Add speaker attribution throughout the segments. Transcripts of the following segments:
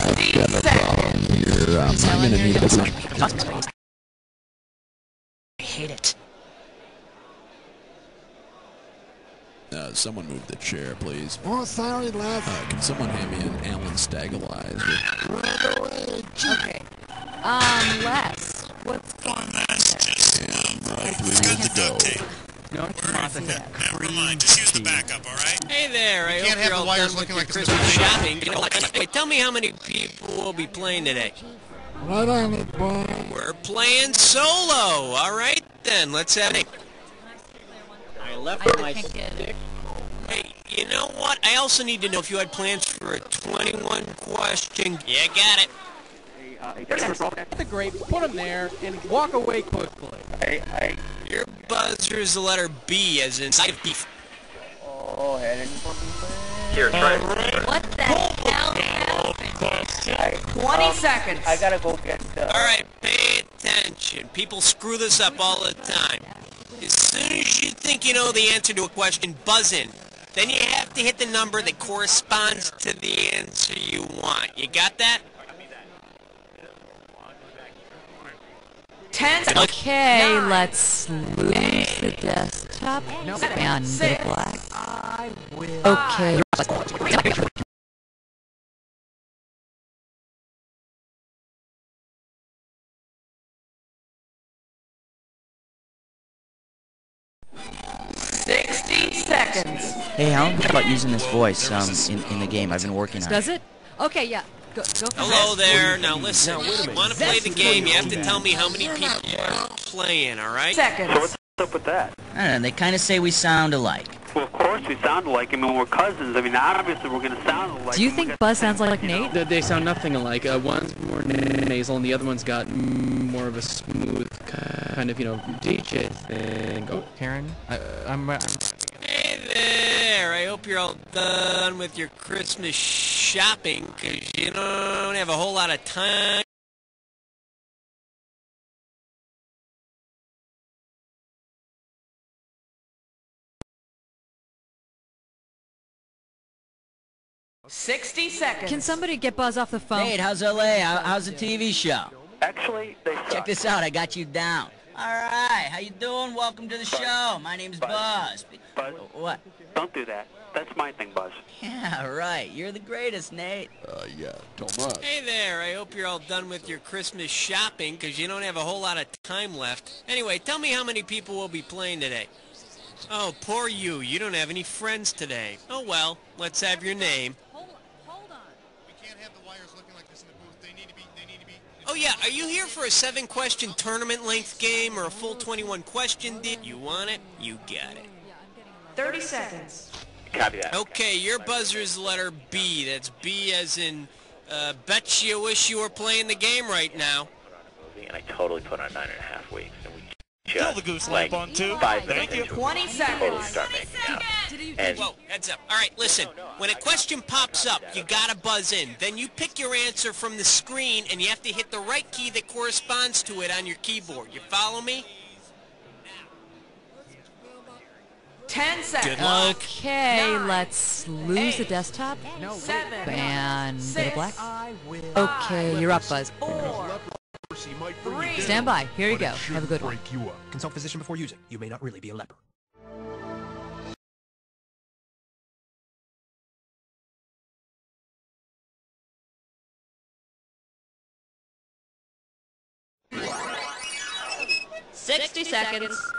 Speaker 1: I've got a problem here. I'm gonna need a...
Speaker 2: I hate it.
Speaker 1: Someone move the chair, please.
Speaker 3: Oh, sorry, Les.
Speaker 1: Can someone hand me an Allen Stabilizer?
Speaker 2: Okay. Les, what's going on there?
Speaker 1: And 3 minutes to go.
Speaker 4: No, never mind. Just use the backup, all right?
Speaker 5: Hey there, I hope you're all done with your Christmas shopping. Wait, tell me how many people will be playing today.
Speaker 3: Right on it, boy.
Speaker 5: We're playing solo. All right, then. Let's have it.
Speaker 6: I left my stick.
Speaker 5: Hey, you know what? I also need to know if you had plans for a 21 question. Yeah, got it.
Speaker 4: The grape, put them there, and walk away quickly.
Speaker 5: Your buzzer is the letter B, as in side of beef.
Speaker 6: Oh, head
Speaker 7: Here, try it.
Speaker 2: What the hell happened? 20 seconds.
Speaker 6: I gotta go get the...
Speaker 5: All right, pay attention. People screw this up all the time. As soon as you think you know the answer to a question, buzz in. Then you have to hit the number that corresponds to the answer you want. You got that?
Speaker 2: 10 seconds. Okay, let's lose the desktop and get it black. Okay. Seconds.
Speaker 8: Hey, how about using this voice in the game? I've been working on it.
Speaker 2: Does it? Okay, yeah. Go for
Speaker 5: Hello
Speaker 2: it.
Speaker 5: there. Now listen, if you want to play the game, you have to tell me how many people are playing, all right?
Speaker 2: Seconds.
Speaker 7: So what's up with that?
Speaker 8: I don't know, they kind of say we sound alike.
Speaker 7: Well, of course we sound alike. I mean, we're cousins. I mean, obviously we're going to sound alike.
Speaker 2: Do you think Buzz sounds like Nate?
Speaker 4: They sound nothing alike. One's more nasal, and the other one's got more of a smooth kind of, DJ thing. Oh, Karen, I'm
Speaker 5: Hey there. I hope you're all done with your Christmas shopping, because you don't have a whole lot of time.
Speaker 2: Seconds. Can somebody get Buzz off the phone?
Speaker 8: Nate, how's LA? How's the TV show?
Speaker 7: Actually, they suck.
Speaker 8: Check this out, I got you down. Alright, how you doing? Welcome to the show. My name's Buzz.
Speaker 7: Buzz?
Speaker 8: What?
Speaker 7: Don't do that. That's my thing, Buzz.
Speaker 8: Yeah, right. You're the greatest, Nate.
Speaker 1: Yeah, Thomas.
Speaker 5: Hey there. I hope you're all done with your Christmas shopping, because you don't have a whole lot of time left. Anyway, tell me how many people will be playing today. Oh, poor you. You don't have any friends today. Oh, well, let's have your name.
Speaker 2: Hold on.
Speaker 4: We can't have the wires looking like this in the booth. They need to be.
Speaker 5: Oh, yeah, are you here for a 7-question tournament-length game or a full 21-question deal? You want it? You got it.
Speaker 2: 30 seconds.
Speaker 7: Copy that.
Speaker 5: Okay, your buzzer is the letter B. That's B as in, bet you wish you were playing the game right now.
Speaker 7: And I totally put on 9.5 weeks. And we just,
Speaker 4: Kill the goose lamp on 2.
Speaker 7: 5 minutes
Speaker 4: Thank you.
Speaker 7: into it,
Speaker 2: 20
Speaker 7: we
Speaker 2: seconds.
Speaker 7: totally start making out. And
Speaker 5: Whoa, heads up. All right, listen. When a question pops up, you gotta buzz in. Then you pick your answer from the screen, and you have to hit the right key that corresponds to it on your keyboard. You follow me?
Speaker 2: 10 seconds.
Speaker 5: Good luck.
Speaker 2: Okay, let's lose the desktop and get it black. Okay, you're up, Buzz. 4, 3. Stand by. Here you go. Have a good one.
Speaker 9: Consult physician before using. You may not really be a leper.
Speaker 2: Seconds.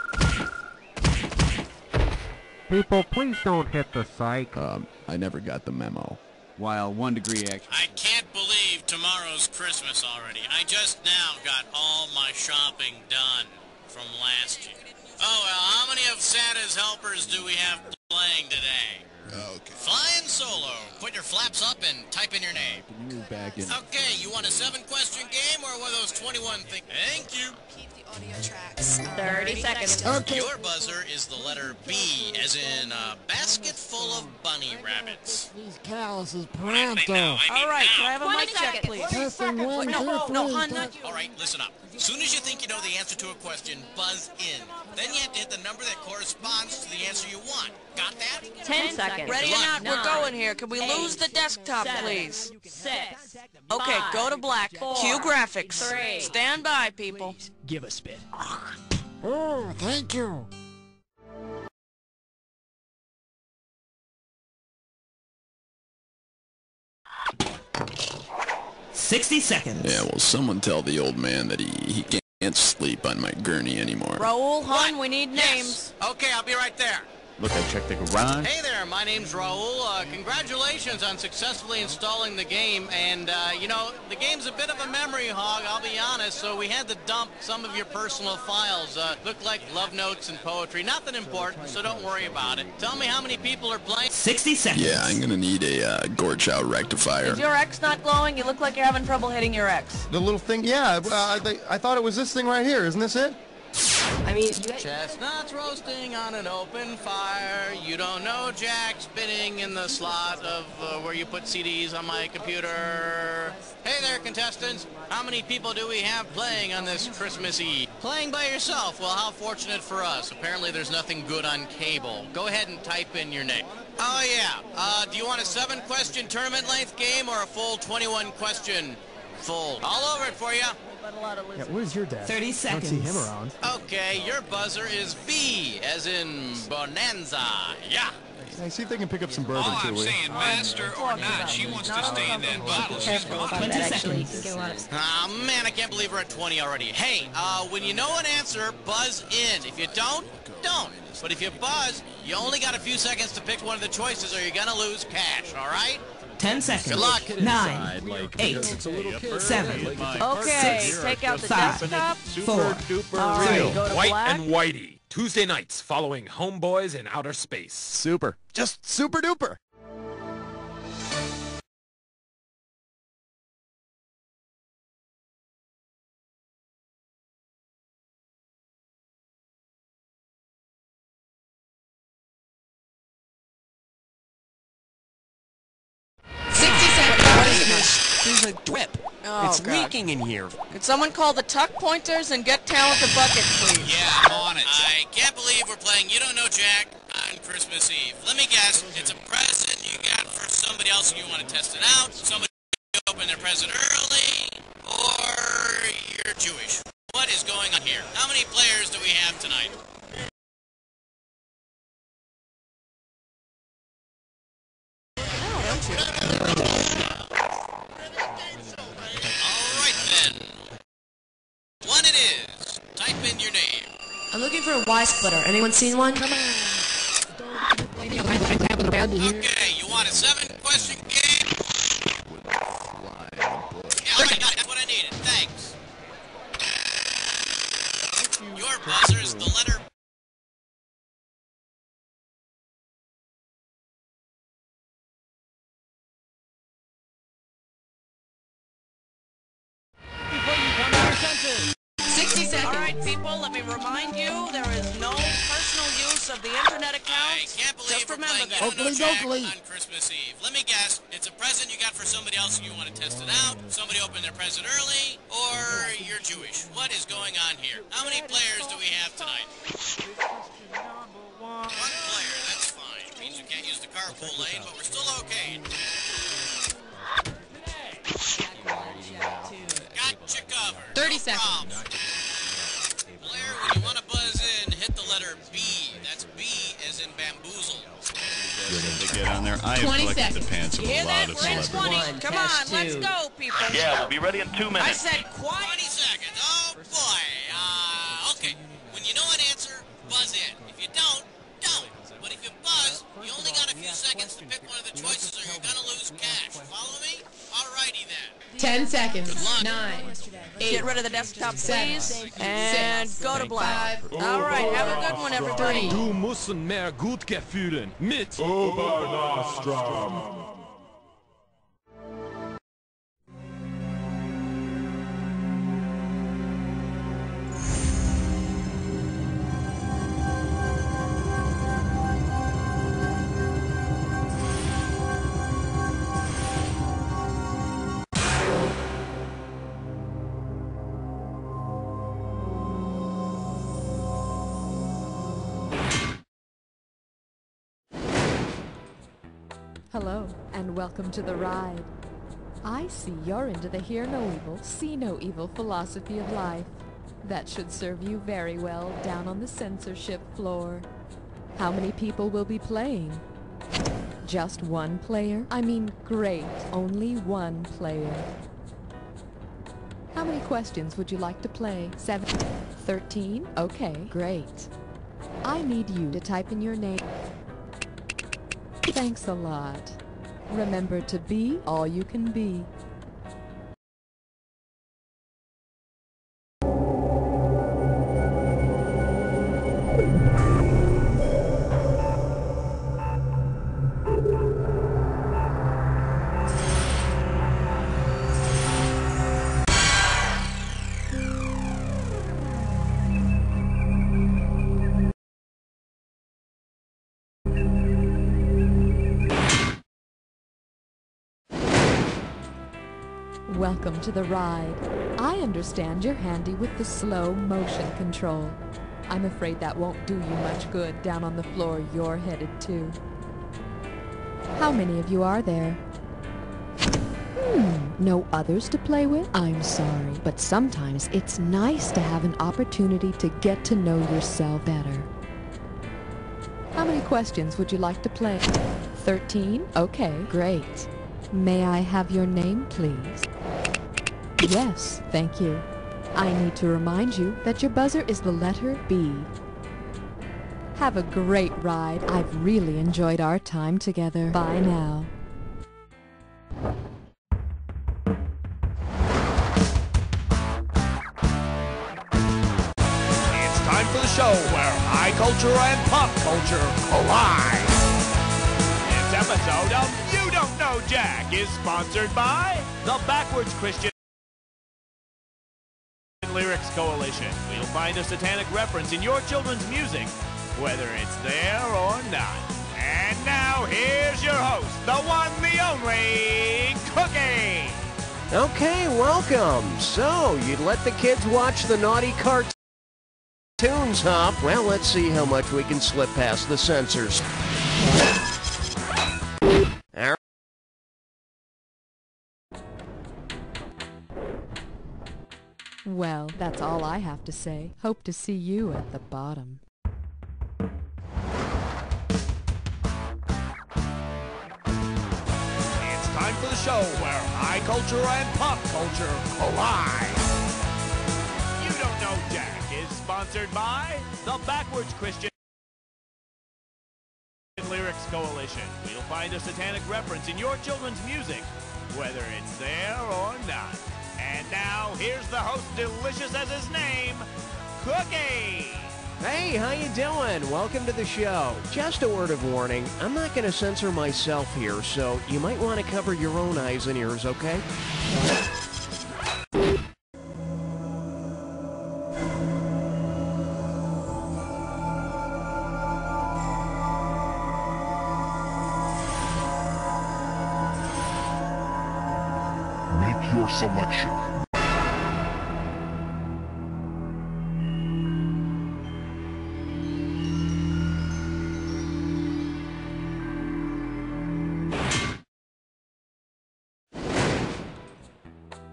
Speaker 3: People, please don't hit the psych.
Speaker 1: I never got the memo.
Speaker 10: While 1 degree action.
Speaker 4: I can't believe tomorrow's Christmas already. I just now got all my shopping done from last year. Oh, well, how many of Santa's helpers do we have playing today?
Speaker 1: Okay.
Speaker 4: Flying solo. Put your flaps up and type in your name.
Speaker 1: Can you move back in?
Speaker 4: Okay, you want a 7-question game or one of those 21 things? Thank you.
Speaker 11: Keep the audio tracks.
Speaker 2: 30 seconds.
Speaker 3: Okay.
Speaker 4: Your buzzer is the letter B, as in a basket full of bunny rabbits.
Speaker 3: These calluses pronto.
Speaker 2: All right, can I have a
Speaker 11: 20
Speaker 2: mic check,
Speaker 11: seconds.
Speaker 2: please?
Speaker 3: Testing 1, 2, 3.
Speaker 2: No, hon, not you.
Speaker 4: All right, listen up. As soon as you think you know the answer to a question, buzz in. Then you have to hit the number that corresponds to the answer you want. Got that?
Speaker 2: 10 seconds.
Speaker 11: seconds.
Speaker 12: Ready or not, we're going here. Can we lose the desktop, please?
Speaker 11: 6.
Speaker 12: Okay, go to black.
Speaker 11: 4,
Speaker 12: Cue graphics.
Speaker 11: 3.
Speaker 12: Stand by, people.
Speaker 9: Give a spit.
Speaker 3: Oh, thank you.
Speaker 9: $60 seconds.
Speaker 1: Yeah, well, someone tell the old man that he can't sleep on my gurney anymore.
Speaker 12: Raoul, hon, we need names.
Speaker 4: Okay, I'll be right there.
Speaker 10: Look, I checked the garage.
Speaker 4: Hey there, my name's Raul. Congratulations on successfully installing the game. And, you know, the game's a bit of a memory hog, I'll be honest, so we had to dump some of your personal files. Look like love notes and poetry. Nothing important, so don't worry about it. Tell me how many people are playing.
Speaker 9: 60 seconds.
Speaker 1: Yeah, I'm gonna need a gorge out rectifier.
Speaker 12: Is your X not glowing? You look like you're having trouble hitting your X.
Speaker 13: The little thing, yeah, I thought it was this thing right here. Isn't this it?
Speaker 11: I mean,
Speaker 4: Chestnuts roasting on an open fire. You don't know Jack spinning in the slot of where you put CDs on my computer. Hey there, contestants. How many people do we have playing on this Christmas Eve? Playing by yourself? Well, how fortunate for us. Apparently there's nothing good on cable. Go ahead and type in your name. Oh, yeah. Do you want a 7-question tournament-length game or a full 21-question full? All over it for you.
Speaker 9: Yeah, where's your dad? 30 seconds. I don't see him around.
Speaker 4: Okay, your buzzer is B, as in bonanza. Yeah.
Speaker 13: Hey, see if they can pick up some bourbon,
Speaker 14: All
Speaker 13: too,
Speaker 14: I'm
Speaker 13: will you?
Speaker 14: saying, master or not, she wants to stay in that bottle. She's fine.
Speaker 11: 20 seconds.
Speaker 4: Oh, man, I can't believe we're at 20 already. Hey, when you know an answer, buzz in. If you don't, don't. But if you buzz, you only got a few seconds to pick one of the choices or you're gonna lose cash, all right?
Speaker 9: 10 seconds.
Speaker 4: Good luck.
Speaker 9: 9, 8, 7.
Speaker 12: Okay,
Speaker 9: 6,
Speaker 12: take out the
Speaker 9: 5,
Speaker 12: desktop.
Speaker 9: 4,
Speaker 12: All right, go to
Speaker 15: White
Speaker 12: black.
Speaker 15: and Whitey. Tuesday nights following Homeboys in Outer Space.
Speaker 13: Super. Just super duper.
Speaker 9: There's a drip.
Speaker 12: Oh,
Speaker 9: it's
Speaker 12: God.
Speaker 9: leaking in here.
Speaker 12: Could someone call the tuck pointers and get Talented Bucket, please?
Speaker 4: Yeah, I'm on it. I can't believe we're playing You Don't Know Jack on Christmas Eve. Let me guess, it's a present you got for somebody else and you want to test it out. Somebody open their present early, or you're Jewish. What is going on here? How many players do we have tonight? One it is. Type in your name.
Speaker 11: I'm looking for a Y splitter. Anyone seen one?
Speaker 4: Okay, you want a 7-question game? Yeah, all right, got it. That's what I needed. Thanks. Your buzzer's the letter.
Speaker 12: All right, people, let me remind you, there is no personal use of the internet account.
Speaker 4: I can't believe
Speaker 12: Just
Speaker 4: we're
Speaker 12: remember
Speaker 4: playing
Speaker 12: that.
Speaker 4: You Don't Know Jack on Christmas Eve. Let me guess, it's a present you got for somebody else and you want to test it out. Somebody opened their present early, or you're Jewish. What is going on here? How many players do we have tonight? One player, that's fine. Means you can't use the carpool lane, but we're still okay. Gotcha covered.
Speaker 11: 30 seconds.
Speaker 4: Blair, when you want to buzz in, hit the letter B. That's B as in bamboozle.
Speaker 10: They get on there. I have
Speaker 11: 20
Speaker 10: collected the
Speaker 11: seconds.
Speaker 10: pants of
Speaker 12: You
Speaker 10: a
Speaker 12: hear
Speaker 10: lot
Speaker 12: that?
Speaker 10: of
Speaker 12: We're at
Speaker 10: celebrities.
Speaker 12: 20. Come on, let's go, people.
Speaker 7: Yeah, we'll be ready in 2
Speaker 12: I
Speaker 7: minutes.
Speaker 12: said quiet.
Speaker 4: 20 seconds. Oh, boy. Okay. When you know an answer, buzz in. If you don't, don't. But if you buzz, you only got a few seconds to pick one of the choices or you're going to lose cash. Follow me? Alrighty then.
Speaker 11: 10 seconds.
Speaker 4: Good luck.
Speaker 11: 9, 8.
Speaker 12: Get rid of the desktop,
Speaker 11: 7,
Speaker 12: please. And
Speaker 11: 6,
Speaker 12: go to black.
Speaker 11: 5,
Speaker 12: All right, have a good one, everybody.
Speaker 15: Du musst mehr Gutke fühlen. Mit Obernastrom.
Speaker 16: Hello, and welcome to the ride. I see you're into the hear no evil, see no evil philosophy of life. That should serve you very well down on the censorship floor. How many people will be playing? Just one player? I mean, great, only one player. How many questions would you like to play? 7? 13? Okay, great. I need you to type in your name. Thanks a lot. Remember to be all you can be. Welcome to the ride. I understand you're handy with the slow motion control. I'm afraid that won't do you much good down on the floor you're headed to. How many of you are there? No others to play with? I'm sorry, but sometimes it's nice to have an opportunity to get to know yourself better. How many questions would you like to play? 13? Okay, great. May I have your name, please? Yes, thank you. I need to remind you that your buzzer is the letter B. Have a great ride. I've really enjoyed our time together. Bye now.
Speaker 15: It's time for the show where high culture and pop culture collide. This episode of You Don't Know Jack is sponsored by the Backwards Christian Lyrics Coalition. We'll find a satanic reference in your children's music, whether it's there or not. And now, here's your host, the one, the only, Cookie!
Speaker 17: Okay, welcome. So, you'd let the kids watch the naughty cartoons, huh? Well, let's see how much we can slip past the censors.
Speaker 16: Well, that's all I have to say. Hope to see you at the bottom.
Speaker 15: It's time for the show where high culture and pop culture collide. You Don't Know Jack is sponsored by the Backwards Christian Lyrics Coalition. We'll find a satanic reference in your children's music, whether it's there or not. And now, here's the host, delicious as his name, Cookie!
Speaker 17: Hey, how you doing? Welcome to the show. Just a word of warning, I'm not going to censor myself here, so you might want to cover your own eyes and ears, okay?
Speaker 18: Make your selection.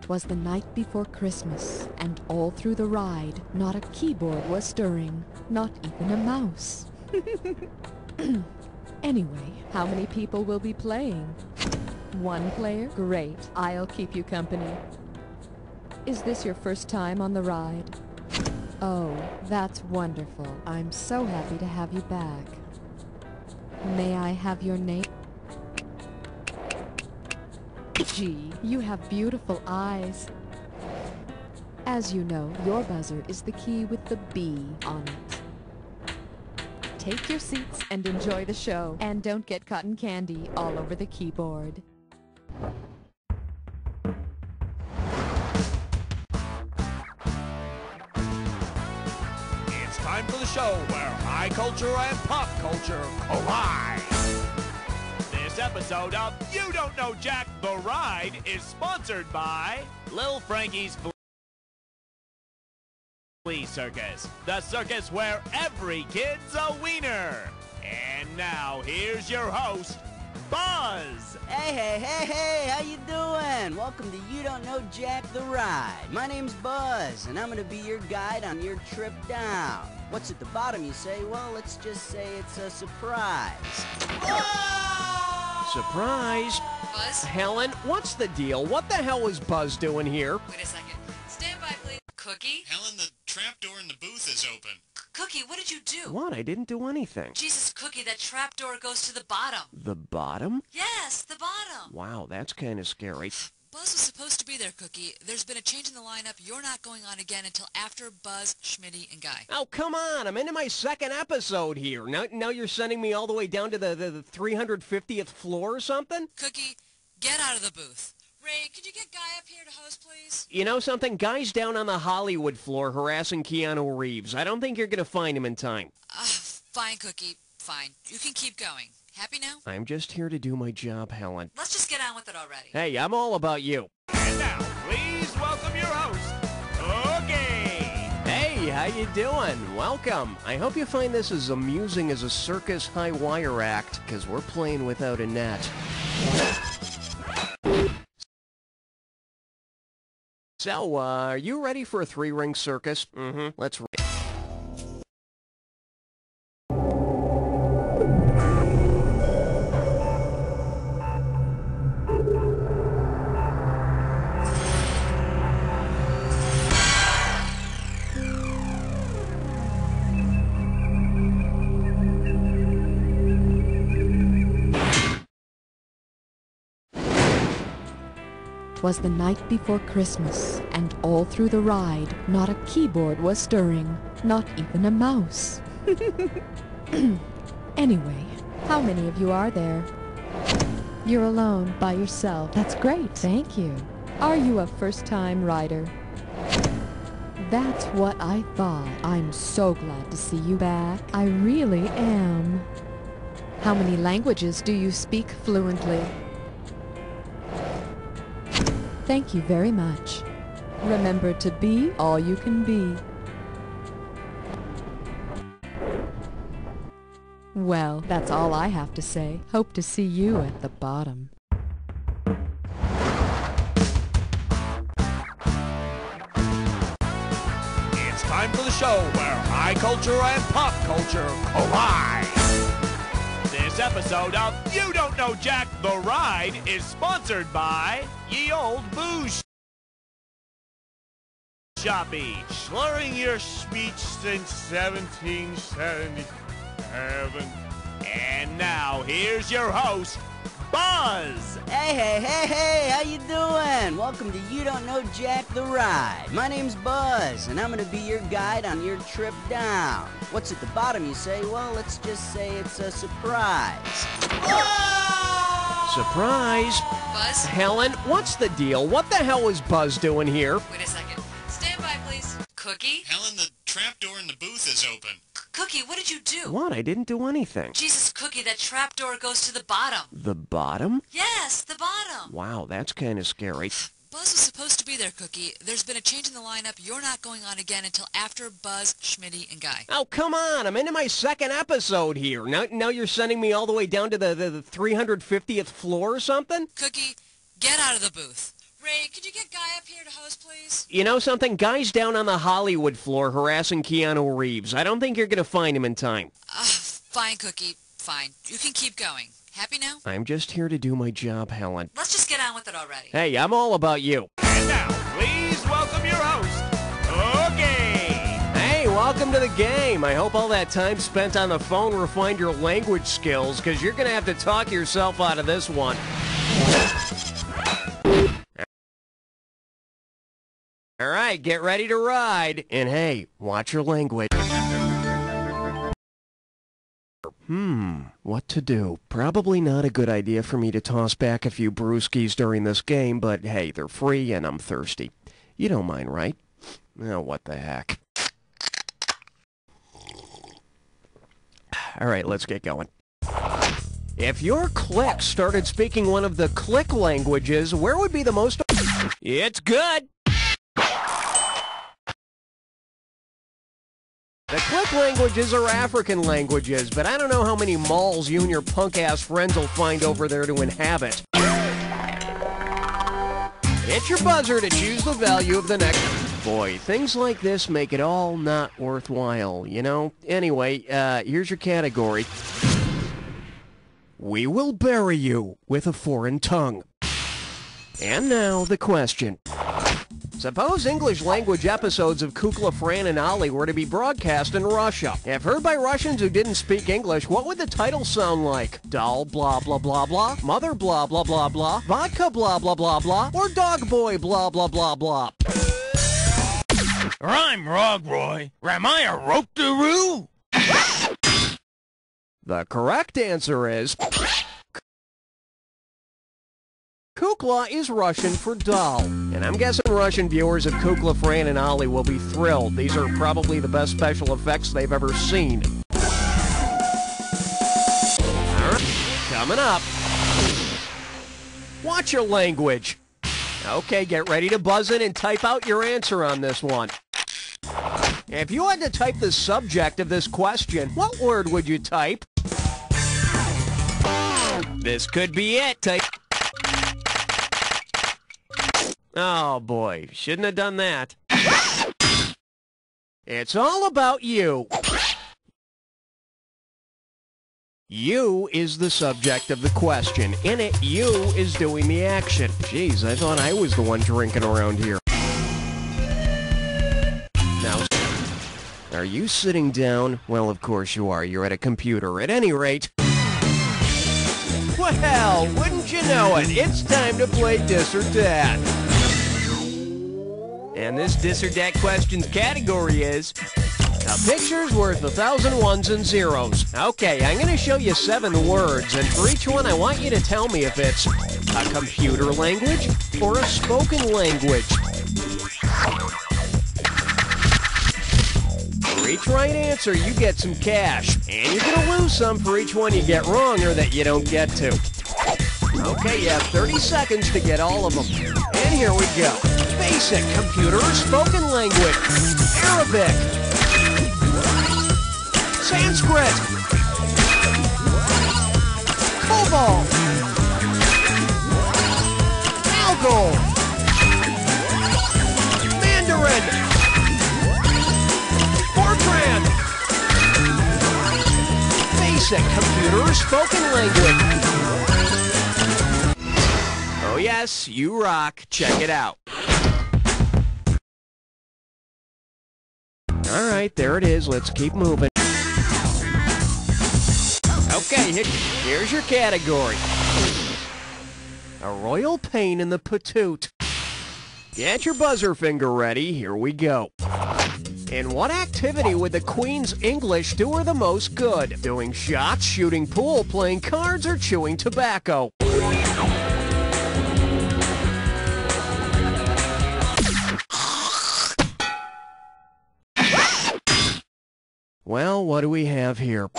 Speaker 16: Twas the night before Christmas, and all through the ride, not a keyboard was stirring, not even a mouse. Anyway, how many people will be playing? One player? Great. I'll keep you company. Is this your first time on the ride? Oh, that's wonderful. I'm so happy to have you back. May I have your name? Gee, you have beautiful eyes. As you know, your buzzer is the key with the B on it. Take your seats and enjoy the show. And don't get cotton candy all over the keyboard.
Speaker 15: It's time for the show where high culture and pop culture collide. This episode of You Don't Know Jack, the Ride is sponsored by Lil Frankie's Flea Circus, the circus where every kid's a wiener. And now, here's your host, Buzz!
Speaker 8: Hey, how you doing? Welcome to You Don't Know Jack the Ride. My name's Buzz, and I'm gonna be your guide on your trip down. What's at the bottom, you say? Well, let's just say it's a surprise.
Speaker 17: Surprise!
Speaker 2: Buzz?
Speaker 17: Helen, what's the deal? What the hell is Buzz doing here?
Speaker 2: Wait a second. Stand by, please. Cookie?
Speaker 4: Helen, the trapdoor in the booth is open.
Speaker 2: Cookie, what did you do?
Speaker 17: What? I didn't do anything.
Speaker 2: Jesus, Cookie, that trapdoor goes to the bottom.
Speaker 17: The bottom?
Speaker 2: Yes, the bottom.
Speaker 17: Wow, that's kind of scary.
Speaker 2: Buzz was supposed to be there, Cookie. There's been a change in the lineup. You're not going on again until after Buzz, Schmitty, and Guy.
Speaker 17: Oh, come on. I'm into my second episode here. Now you're sending me all the way down to the 350th floor or something?
Speaker 2: Cookie, get out of the booth. Ray, could you get Guy up here to host, please?
Speaker 17: You know something? Guy's down on the Hollywood floor harassing Keanu Reeves. I don't think you're going to find him in time.
Speaker 2: Fine, Cookie. Fine. You can keep going. Happy now?
Speaker 17: I'm just here to do my job, Helen.
Speaker 2: Let's just get on with it already.
Speaker 17: Hey, I'm all about you.
Speaker 15: And now, please welcome your host, Okay!
Speaker 17: Hey, how you doing? Welcome. I hope you find this as amusing as a circus high wire act, because we're playing without a net. So, are you ready for a three-ring circus? Mm-hmm. Let's...
Speaker 16: Was the night before Christmas, and all through the ride, not a keyboard was stirring, not even a mouse. Anyway, how many of you are there? You're alone, by yourself. That's great, thank you. Are you a first-time rider? That's what I thought. I'm so glad to see you back. I really am. How many languages do you speak fluently? Thank you very much. Remember to be all you can be. Well, that's all I have to say. Hope to see you at the bottom.
Speaker 15: It's time for the show where high culture and pop culture collide. This episode of You Don't Know Jack the Ride is sponsored by Ye Old Booze Shoppy, slurring your speech since 1777. And now, here's your host, Buzz!
Speaker 8: Hey, how you doing? Welcome to You Don't Know Jack the Ride. My name's Buzz, and I'm gonna be your guide on your trip down. What's at the bottom, you say? Well, let's just say it's a surprise.
Speaker 17: Surprise!
Speaker 2: Buzz?
Speaker 17: Helen, what's the deal? What the hell is Buzz doing here?
Speaker 2: Wait a second. Stand by, please. Cookie?
Speaker 4: Helen, the trapdoor in the booth is open.
Speaker 2: Cookie, what did you do?
Speaker 17: What? I didn't do anything.
Speaker 2: Jesus, Cookie, that trapdoor goes to the bottom.
Speaker 17: The bottom?
Speaker 2: Yes, the bottom.
Speaker 17: Wow, that's kind of scary.
Speaker 2: Buzz was supposed to be there, Cookie. There's been a change in the lineup. You're not going on again until after Buzz, Schmitty, and Guy.
Speaker 17: Oh, come on. I'm into my second episode here. Now you're sending me all the way down to the 350th floor or something?
Speaker 2: Cookie, get out of the booth. Ray, could you get Guy up here to host, please?
Speaker 17: You know something? Guy's down on the Hollywood floor harassing Keanu Reeves. I don't think you're going to find him in time.
Speaker 2: Fine, Cookie. Fine. You can keep going. Happy now?
Speaker 17: I'm just here to do my job, Helen.
Speaker 2: Let's just get on with it already.
Speaker 17: Hey, I'm all about you.
Speaker 15: And now, please welcome your host, Okay!
Speaker 17: Hey, welcome to the game. I hope all that time spent on the phone refined your language skills, because you're going to have to talk yourself out of this one. All right, get ready to ride. And hey, watch your language. What to do? Probably not a good idea for me to toss back a few brewskis during this game, but hey, they're free and I'm thirsty. You don't mind, right? Oh, what the heck. All right, let's get going. If your clique started speaking one of the clique languages, where would be the most... It's good! The click languages are African languages, but I don't know how many malls you and your punk-ass friends will find over there to inhabit. Hit your buzzer to choose the value of the next... Boy, things like this make it all not worthwhile, you know? Anyway, here's your category. We will bury you with a foreign tongue. And now, the question. Suppose English language episodes of Kukla, Fran, and Ollie were to be broadcast in Russia. If heard by Russians who didn't speak English, what would the title sound like? Doll blah blah blah blah, mother blah blah blah blah, vodka blah blah blah blah, or dog boy blah blah blah blah?
Speaker 14: I'm Rogroy. Am I a rope-de-roo?
Speaker 17: The correct answer is... Kukla is Russian for doll. And I'm guessing Russian viewers of Kukla, Fran, and Ollie will be thrilled. These are probably the best special effects they've ever seen. Alright, coming up. Watch your language. Okay, get ready to buzz in and type out your answer on this one. If you had to type the subject of this question, what word would you type? This could be it. Type. Oh boy, shouldn't have done that. It's all about you. You is the subject of the question. In it, you is doing the action. Jeez, I thought I was the one drinking around here. Now, are you sitting down? Well, of course you are. You're at a computer. At any rate... Well, wouldn't you know it? It's time to play Dis or Dat. And this Dis or Dat questions category is... A picture's worth 1,000 ones and zeros. Okay, I'm going to show you 7 words, and for each one I want you to tell me if it's a computer language or a spoken language. For each right answer, you get some cash, and you're going to lose some for each one you get wrong or that you don't get to. Okay, you have 30 seconds to get all of them. And here we go. Basic computer or spoken language. Arabic. Sanskrit. Cobalt. Algol. Mandarin. Fortran. Basic computer or spoken language. Oh yes, you rock. Check it out. All right, there it is. Let's keep moving. Okay, here's your category. A royal pain in the patoot. Get your buzzer finger ready. Here we go. In what activity would the Queen's English do her the most good? Doing shots, shooting pool, playing cards, or chewing tobacco? Well, what do we have here?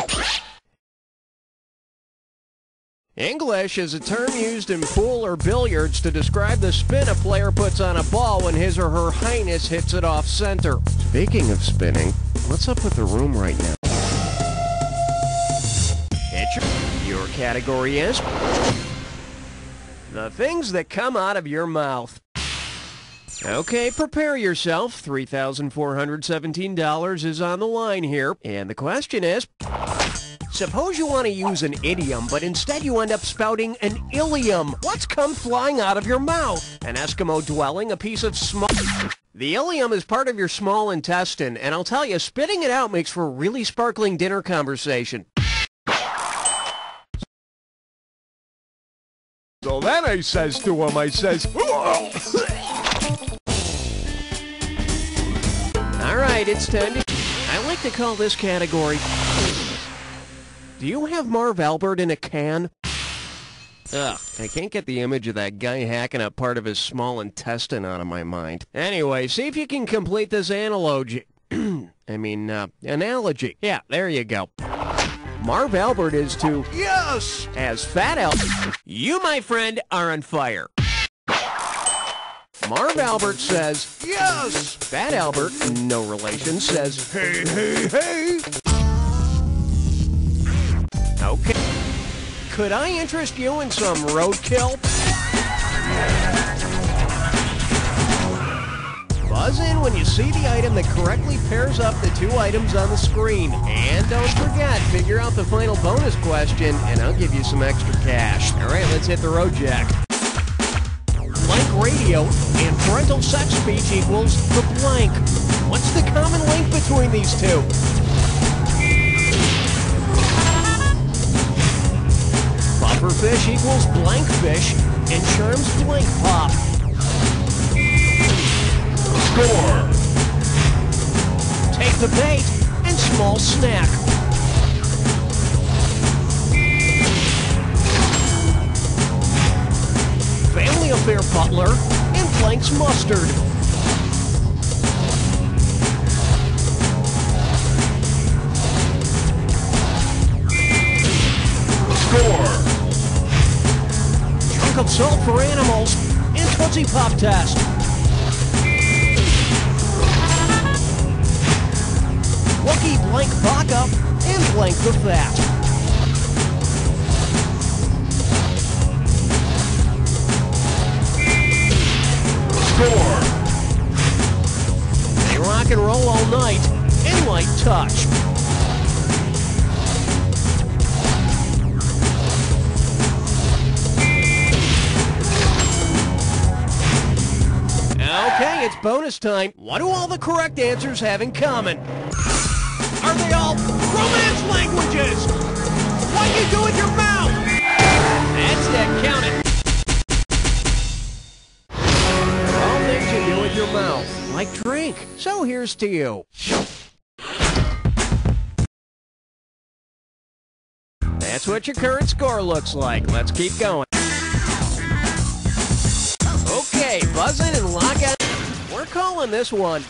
Speaker 17: English is a term used in pool or billiards to describe the spin a player puts on a ball when his or her highness hits it off center. Speaking of spinning, what's up with the room right now? Your category is the things that come out of your mouth. Okay, prepare yourself. $3,417 is on the line here. And the question is, suppose you want to use an idiom, but instead you end up spouting an ilium. What's come flying out of your mouth? An Eskimo dwelling, a piece of small... The ilium is part of your small intestine, and I'll tell you, spitting it out makes for a really sparkling dinner conversation. So then I says to him, I says... Alright, it's time to... I like to call this category... Do you have Marv Albert in a can? Ugh, I can't get the image of that guy hacking up part of his small intestine out of my mind. Anyway, see if you can complete this analogy. Analogy. Yeah, there you go. Marv Albert is to... Yes! As Fat Albert. You, my friend, are on fire. Marv Albert says, yes! Fat Albert, no relation, says, hey, hey, hey! Okay. Could I interest you in some roadkill? Buzz in when you see the item that correctly pairs up the two items on the screen. And don't forget, figure out the final bonus question, and I'll give you some extra cash. All right, let's hit the road, Jack. Blank radio and parental sex speech equals the blank. What's the common link between these two? Pufferfish equals blank fish, and Charm's blank pop. Score! Take the bait and small snack. Family affair butler and Blank's mustard. Score! Chunk of salt for animals and Tootsie Pop test. Wookie blank vodka and blank the fat. Score! They rock and roll all night and light touch. Okay, it's bonus time. What do all the correct answers have in common? Are they all romance languages? What do you do with your mouth? That's it, count it. All things you do with your mouth, like drink. So here's to you. That's what your current score looks like. Let's keep going. Okay, buzz in and lock out. We're calling this one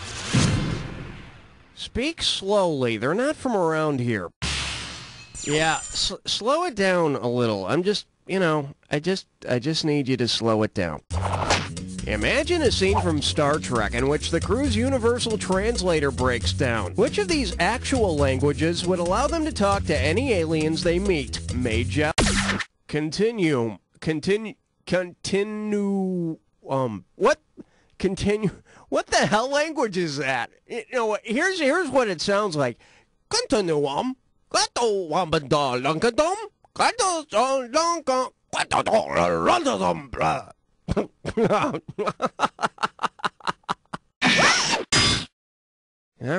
Speaker 17: Speak Slowly. They're not from around here. Yeah, slow it down a little. I'm just, I just need you to slow it down. Imagine a scene from Star Trek in which the crew's universal translator breaks down. Which of these actual languages would allow them to talk to any aliens they meet? Major. Continue. What? Continue. What the hell language is that? Here's what it sounds like. Continuum. All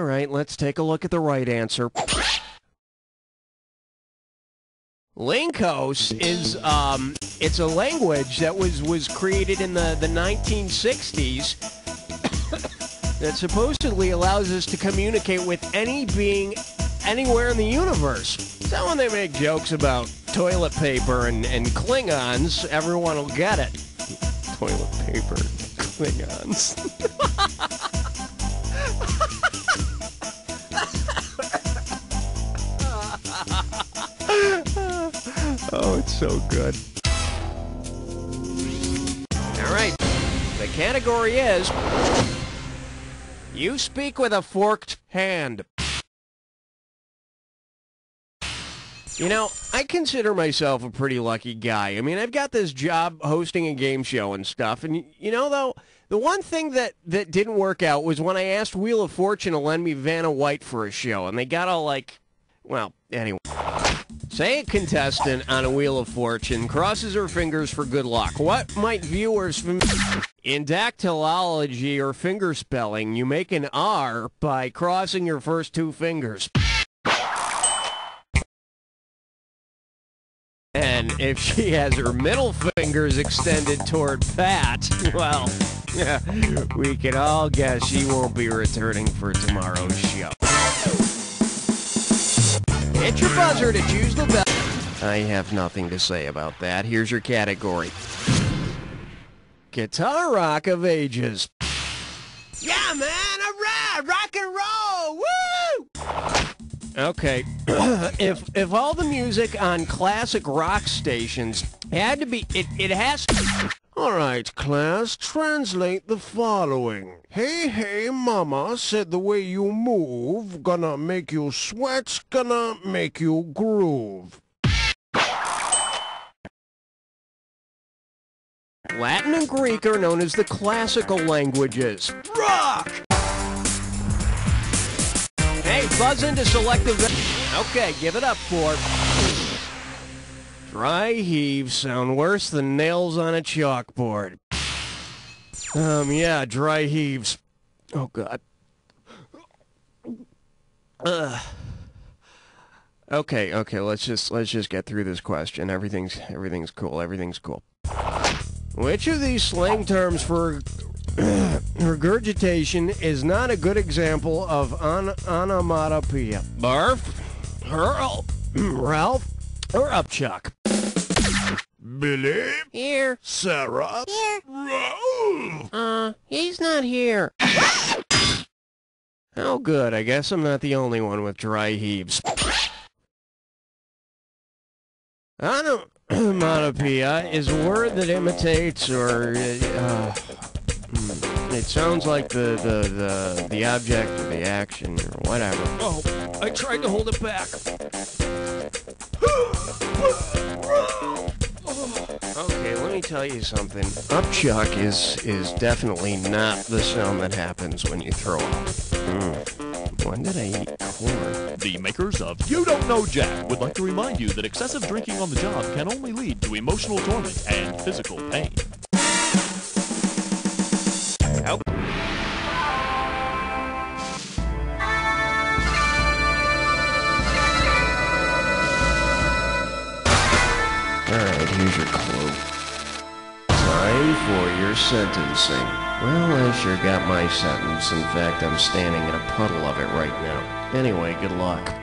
Speaker 17: right, let's take a look at the right answer. Linkos is, it's a language that was created in the 1960s that supposedly allows us to communicate with any being anywhere in the universe. So when they make jokes about toilet paper and Klingons, everyone will get it. Toilet paper, Klingons. Oh, it's so good. All right. The category is you speak with a forked hand. I consider myself a pretty lucky guy. I mean, I've got this job hosting a game show and stuff. And, though, the one thing that didn't work out was when I asked Wheel of Fortune to lend me Vanna White for a show. And they got all anyway. Say a contestant on a Wheel of Fortune crosses her fingers for good luck. What might viewers in dactylology or finger spelling, you make an R by crossing your first two fingers. And if she has her middle fingers extended toward Pat, well, we can all guess she won't be returning for tomorrow's show. Hit your buzzer to choose the bell. I have nothing to say about that. Here's your category. Guitar rock of ages. Yeah, man, all right, rock and roll, woo! Okay. if all the music on classic rock stations had to be... It has to... All right, class, translate the following. Hey, hey, mama said the way you move gonna make you sweat, gonna make you groove. Latin and Greek are known as the classical languages. Rock! Hey, buzz into selective... Okay, give it up for... Dry heaves sound worse than nails on a chalkboard. Yeah, dry heaves. Oh, God. Okay, let's just get through this question. Everything's cool. Which of these slang terms for regurgitation is not a good example of onomatopoeia? Barf, hurl, Ralph, or upchuck?
Speaker 13: Billy?
Speaker 17: Here.
Speaker 13: Sarah?
Speaker 17: Here.
Speaker 13: Ralph?
Speaker 17: He's not here. Oh, good. I guess I'm not the only one with dry heaves. Onomatopoeia is a word that imitates or... it sounds like the object or the action or whatever. Oh, I tried to hold it back. Okay, let me tell you something. Upchuck is definitely not the sound that happens when you throw up. When did I eat corn?
Speaker 19: The makers of You Don't Know Jack would like to remind you that excessive drinking on the job can only lead to emotional torment and physical pain.
Speaker 17: Help. Alright, here's your clue. Time for your sentencing. Well, I sure got my sentence. In fact, I'm standing in a puddle of it right now. Anyway, good luck.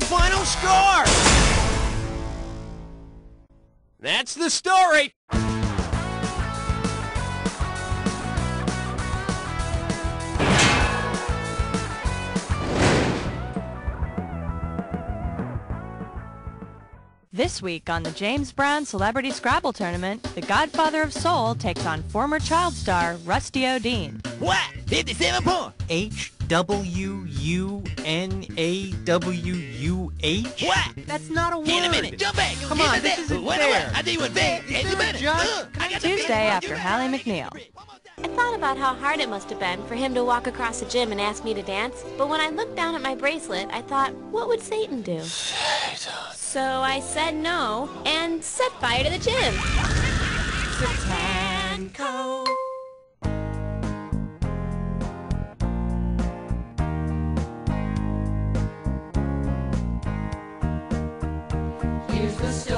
Speaker 17: Final score! That's the story!
Speaker 20: This week on the James Brown Celebrity Scrabble Tournament, the Godfather of Soul takes on former child star Rusty O'Dean.
Speaker 21: What? 57 points! H-W-U-N-A-W-U-H? What?
Speaker 20: That's not a word.
Speaker 21: In a minute, jump back!
Speaker 20: Come on, this isn't fair.
Speaker 21: I tell you what, fair. It's a minute.
Speaker 20: Tuesday after Hallie McNeil.
Speaker 22: I thought about how hard it must have been for him to walk across the gym and ask me to dance, but when I looked down at my bracelet, I thought, what would Satan do? So I said no and set fire to the gym.
Speaker 21: Satanco.
Speaker 23: Here's the story.